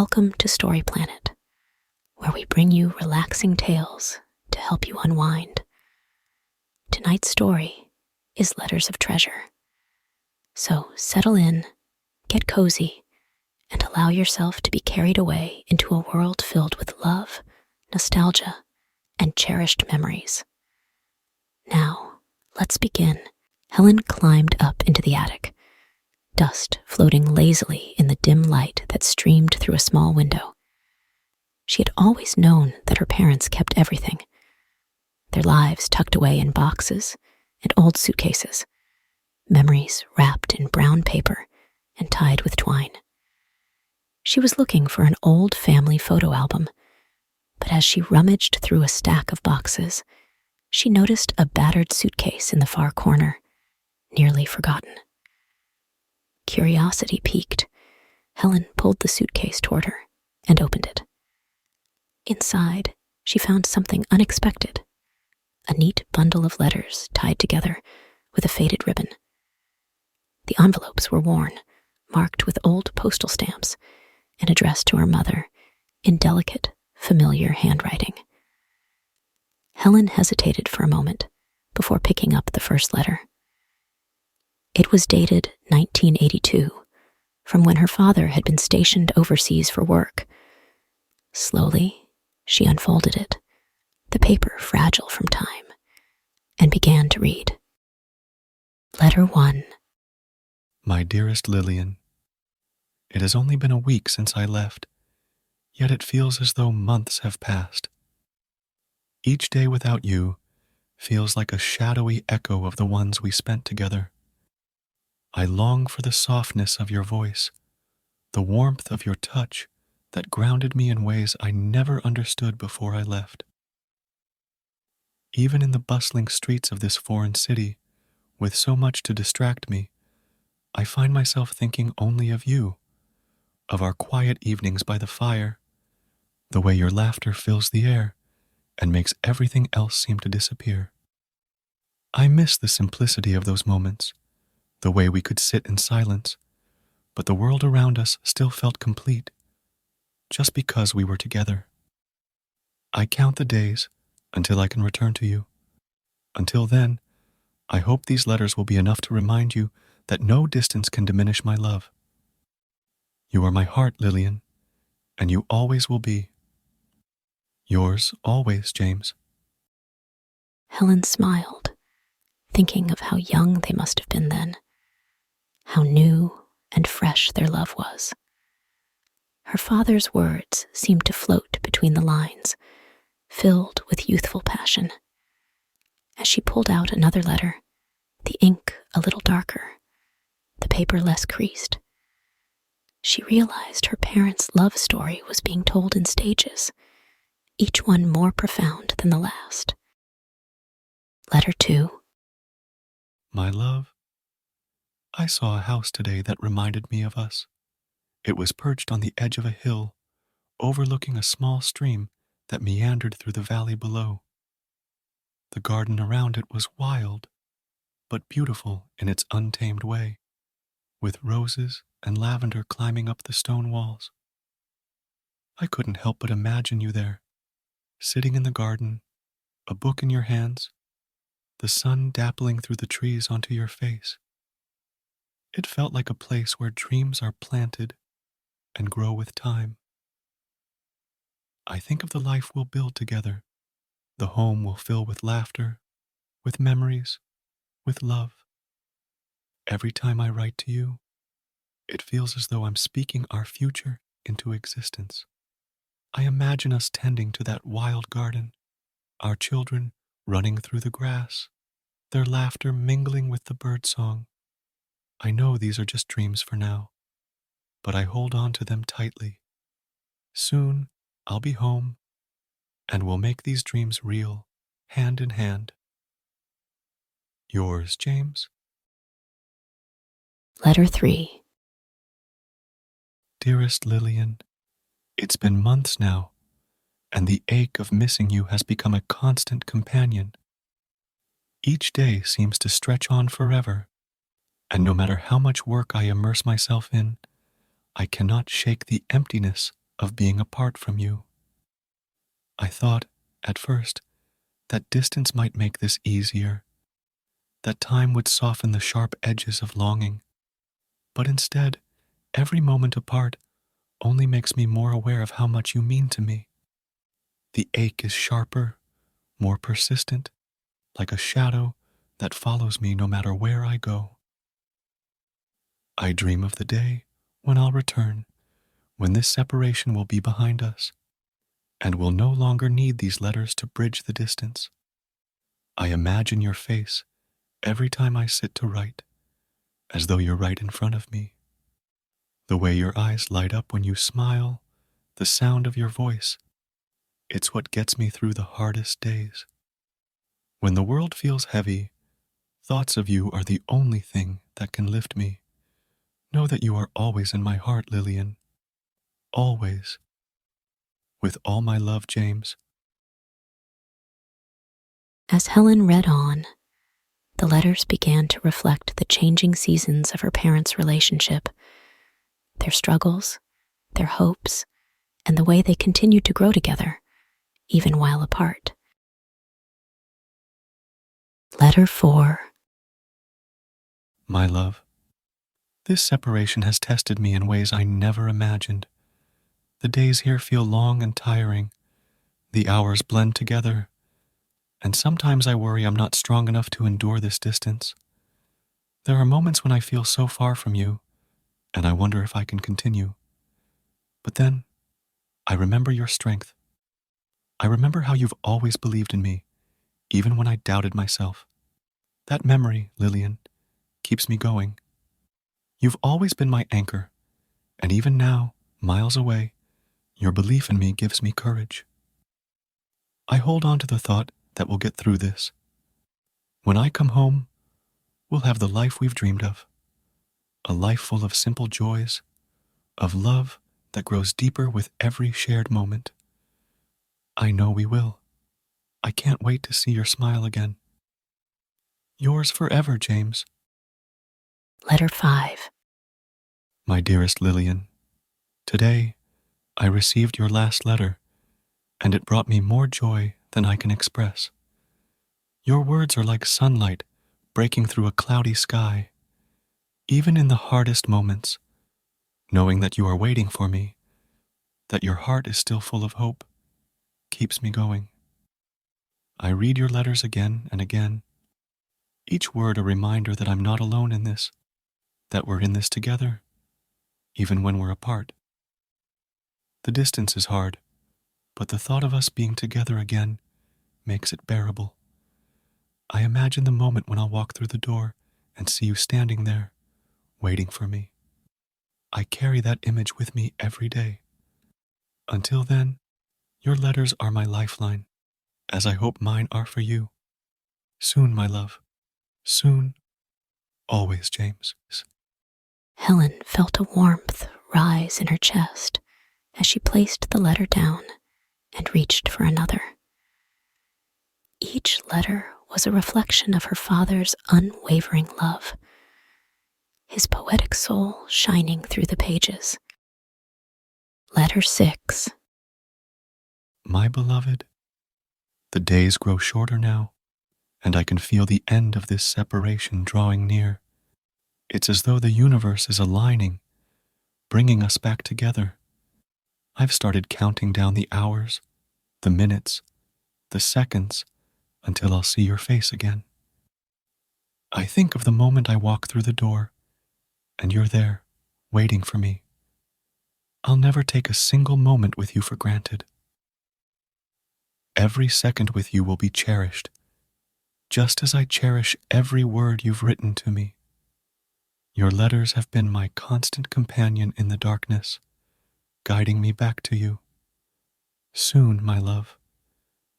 Welcome to Story Planet, where we bring you relaxing tales to help you unwind. Tonight's story is Letters of Treasure. So settle in, get cozy, and allow yourself to be carried away into a world filled with love, nostalgia, and cherished memories. Now, let's begin. Helen climbed up into the attic, dust floating lazily in the dim light that streamed through a small window. She had always known that her parents kept everything, their lives tucked away in boxes and old suitcases, memories wrapped in brown paper and tied with twine. She was looking for an old family photo album, but as she rummaged through a stack of boxes, she noticed a battered suitcase in the far corner, nearly forgotten. Curiosity piqued. Helen pulled the suitcase toward her and opened it. Inside, she found something unexpected, a neat bundle of letters tied together with a faded ribbon. The envelopes were worn, marked with old postal stamps, and addressed to her mother in delicate, familiar handwriting. Helen hesitated for a moment before picking up the first letter. It was dated 1982, from when her father had been stationed overseas for work. Slowly, she unfolded it, the paper fragile from time, and began to read. Letter 1. My dearest Lillian, it has only been a week since I left, yet it feels as though months have passed. Each day without you feels like a shadowy echo of the ones we spent together. I long for the softness of your voice, the warmth of your touch that grounded me in ways I never understood before I left. Even in the bustling streets of this foreign city, with so much to distract me, I find myself thinking only of you, of our quiet evenings by the fire, the way your laughter fills the air and makes everything else seem to disappear. I miss the simplicity of those moments, the way we could sit in silence, but the world around us still felt complete, just because we were together. I count the days until I can return to you. Until then, I hope these letters will be enough to remind you that no distance can diminish my love. You are my heart, Lillian, and you always will be. Yours always, James. Helen smiled, thinking of how young they must have been then, how new and fresh their love was. Her father's words seemed to float between the lines, filled with youthful passion. As she pulled out another letter, the ink a little darker, the paper less creased, she realized her parents' love story was being told in stages, each one more profound than the last. Letter 2. My love, I saw a house today that reminded me of us. It was perched on the edge of a hill, overlooking a small stream that meandered through the valley below. The garden around it was wild, but beautiful in its untamed way, with roses and lavender climbing up the stone walls. I couldn't help but imagine you there, sitting in the garden, a book in your hands, the sun dappling through the trees onto your face. It felt like a place where dreams are planted and grow with time. I think of the life we'll build together, the home we'll fill with laughter, with memories, with love. Every time I write to you, it feels as though I'm speaking our future into existence. I imagine us tending to that wild garden, our children running through the grass, their laughter mingling with the birdsong. I know these are just dreams for now, but I hold on to them tightly. Soon, I'll be home, and we'll make these dreams real, hand in hand. Yours, James. Letter 3. Dearest Lillian, it's been months now, and the ache of missing you has become a constant companion. Each day seems to stretch on forever, and no matter how much work I immerse myself in, I cannot shake the emptiness of being apart from you. I thought, at first, that distance might make this easier, that time would soften the sharp edges of longing. But instead, every moment apart only makes me more aware of how much you mean to me. The ache is sharper, more persistent, like a shadow that follows me no matter where I go. I dream of the day when I'll return, when this separation will be behind us, and will no longer need these letters to bridge the distance. I imagine your face every time I sit to write, as though you're right in front of me. The way your eyes light up when you smile, the sound of your voice, it's what gets me through the hardest days. When the world feels heavy, thoughts of you are the only thing that can lift me. Know that you are always in my heart, Lillian. Always. With all my love, James. As Helen read on, the letters began to reflect the changing seasons of her parents' relationship, their struggles, their hopes, and the way they continued to grow together, even while apart. Letter 4. My love, this separation has tested me in ways I never imagined. The days here feel long and tiring. The hours blend together, and sometimes I worry I'm not strong enough to endure this distance. There are moments when I feel so far from you, and I wonder if I can continue. But then, I remember your strength. I remember how you've always believed in me, even when I doubted myself. That memory, Lillian, keeps me going. You've always been my anchor, and even now, miles away, your belief in me gives me courage. I hold on to the thought that we'll get through this. When I come home, we'll have the life we've dreamed of. A life full of simple joys, of love that grows deeper with every shared moment. I know we will. I can't wait to see your smile again. Yours forever, James. Letter 5. My dearest Lillian, today I received your last letter, and it brought me more joy than I can express. Your words are like sunlight breaking through a cloudy sky. Even in the hardest moments, knowing that you are waiting for me, that your heart is still full of hope, keeps me going. I read your letters again and again, each word a reminder that I'm not alone in this, that we're in this together, even when we're apart. The distance is hard, but the thought of us being together again makes it bearable. I imagine the moment when I'll walk through the door and see you standing there, waiting for me. I carry that image with me every day. Until then, your letters are my lifeline, as I hope mine are for you. Soon, my love. Soon. Always, James. Helen felt a warmth rise in her chest as she placed the letter down and reached for another. Each letter was a reflection of her father's unwavering love, his poetic soul shining through the pages. Letter 6. My beloved, the days grow shorter now, and I can feel the end of this separation drawing near. It's as though the universe is aligning, bringing us back together. I've started counting down the hours, the minutes, the seconds, until I'll see your face again. I think of the moment I walk through the door, and you're there, waiting for me. I'll never take a single moment with you for granted. Every second with you will be cherished, just as I cherish every word you've written to me. Your letters have been my constant companion in the darkness, guiding me back to you. Soon, my love,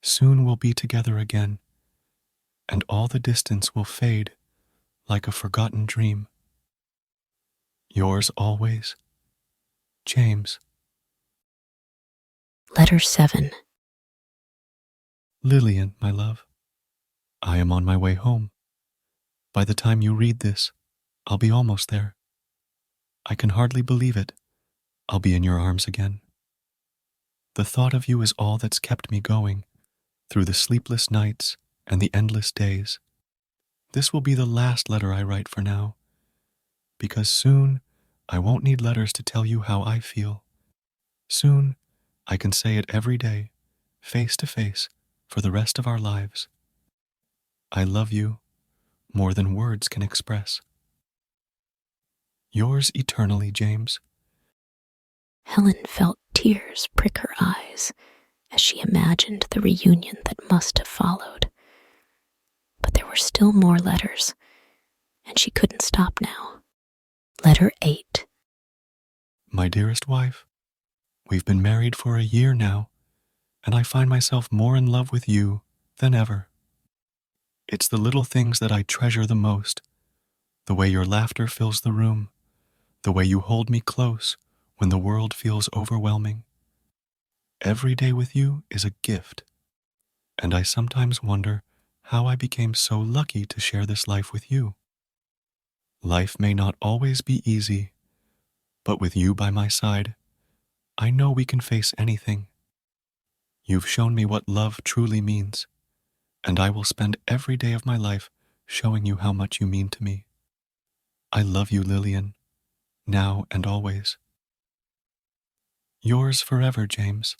soon we'll be together again, and all the distance will fade like a forgotten dream. Yours always, James. Letter 7. Lillian, my love, I am on my way home. By the time you read this, I'll be almost there. I can hardly believe it. I'll be in your arms again. The thought of you is all that's kept me going through the sleepless nights and the endless days. This will be the last letter I write for now, because soon I won't need letters to tell you how I feel. Soon I can say it every day, face to face, for the rest of our lives. I love you more than words can express. Yours eternally, James. Helen felt tears prick her eyes as she imagined the reunion that must have followed. But there were still more letters, and she couldn't stop now. Letter 8. My dearest wife, we've been married for a year now, and I find myself more in love with you than ever. It's the little things that I treasure the most, the way your laughter fills the room, the way you hold me close when the world feels overwhelming. Every day with you is a gift, and I sometimes wonder how I became so lucky to share this life with you. Life may not always be easy, but with you by my side, I know we can face anything. You've shown me what love truly means, and I will spend every day of my life showing you how much you mean to me. I love you, Lillian, now and always. Yours forever, James.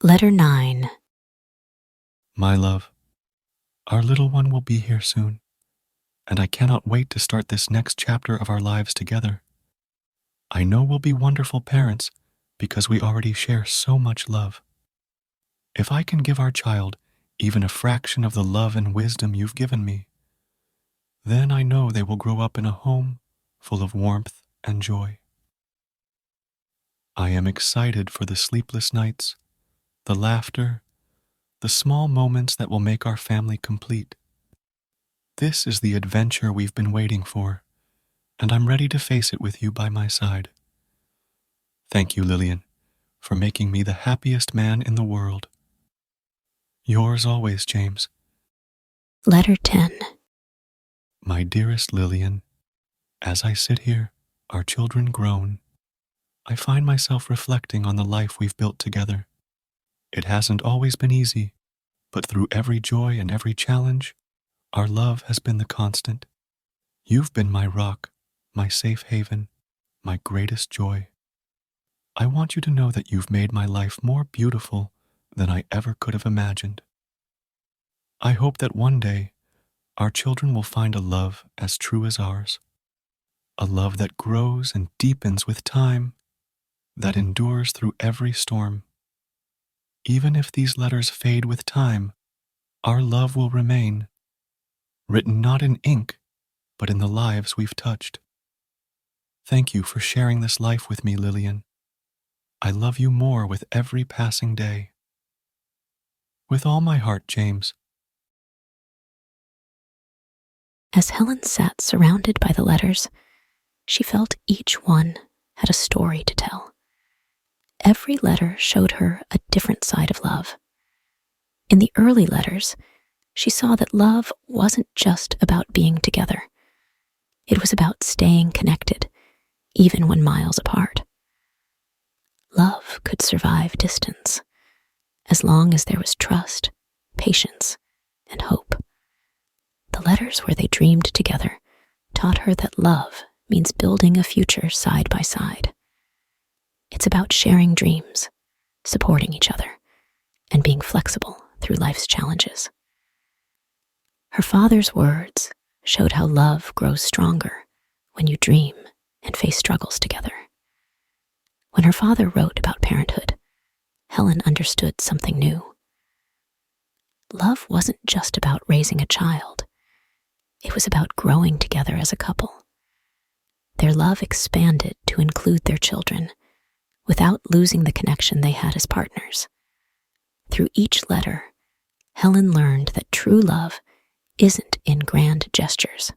Letter 9. My love, our little one will be here soon, and I cannot wait to start this next chapter of our lives together. I know we'll be wonderful parents because we already share so much love. If I can give our child even a fraction of the love and wisdom you've given me, then I know they will grow up in a home full of warmth and joy. I am excited for the sleepless nights, the laughter, the small moments that will make our family complete. This is the adventure we've been waiting for, and I'm ready to face it with you by my side. Thank you, Lillian, for making me the happiest man in the world. Yours always, James. Letter 10. My dearest Lillian, as I sit here, our children grown, I find myself reflecting on the life we've built together. It hasn't always been easy, but through every joy and every challenge, our love has been the constant. You've been my rock, my safe haven, my greatest joy. I want you to know that you've made my life more beautiful than I ever could have imagined. I hope that one day, our children will find a love as true as ours, a love that grows and deepens with time, that endures through every storm. Even if these letters fade with time, our love will remain, written not in ink, but in the lives we've touched. Thank you for sharing this life with me, Lillian. I love you more with every passing day. With all my heart, James. As Helen sat surrounded by the letters, she felt each one had a story to tell. Every letter showed her a different side of love. In the early letters, she saw that love wasn't just about being together. It was about staying connected, even when miles apart. Love could survive distance, as long as there was trust, patience, and hope. The letters where they dreamed together taught her that love means building a future side by side. It's about sharing dreams, supporting each other, and being flexible through life's challenges. Her father's words showed how love grows stronger when you dream and face struggles together. When her father wrote about parenthood, Helen understood something new. Love wasn't just about raising a child. It was about growing together as a couple. Their love expanded to include their children, without losing the connection they had as partners. Through each letter, Helen learned that true love isn't in grand gestures.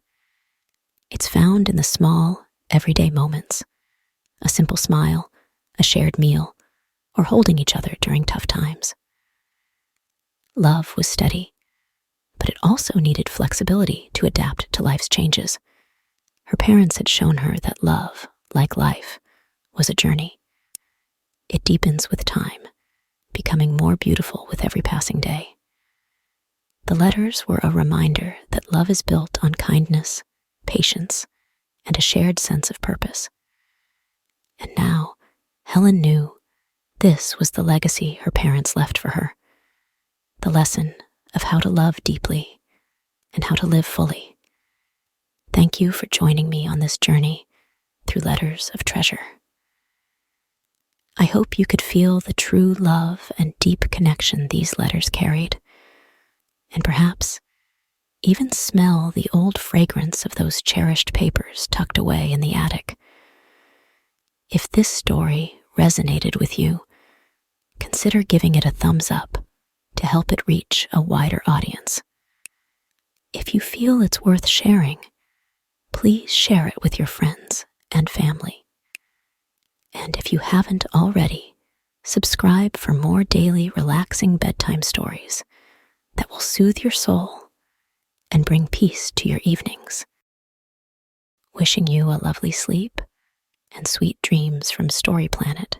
It's found in the small, everyday moments. A simple smile, a shared meal, or holding each other during tough times. Love was steady, but it also needed flexibility to adapt to life's changes. Her parents had shown her that love, like life, was a journey. it deepens with time, becoming more beautiful with every passing day. The letters were a reminder that love is built on kindness, patience, and a shared sense of purpose. And now, Helen knew this was the legacy her parents left for her, the lesson of how to love deeply and how to live fully. Thank you for joining me on this journey through letters of treasure. I hope you could feel the true love and deep connection these letters carried, and perhaps even smell the old fragrance of those cherished papers tucked away in the attic. If this story resonated with you, consider giving it a thumbs up to help it reach a wider audience. If you feel it's worth sharing, please share it with your friends and family. And if you haven't already, subscribe for more daily relaxing bedtime stories that will soothe your soul and bring peace to your evenings. Wishing you a lovely sleep and sweet dreams from Story Planet.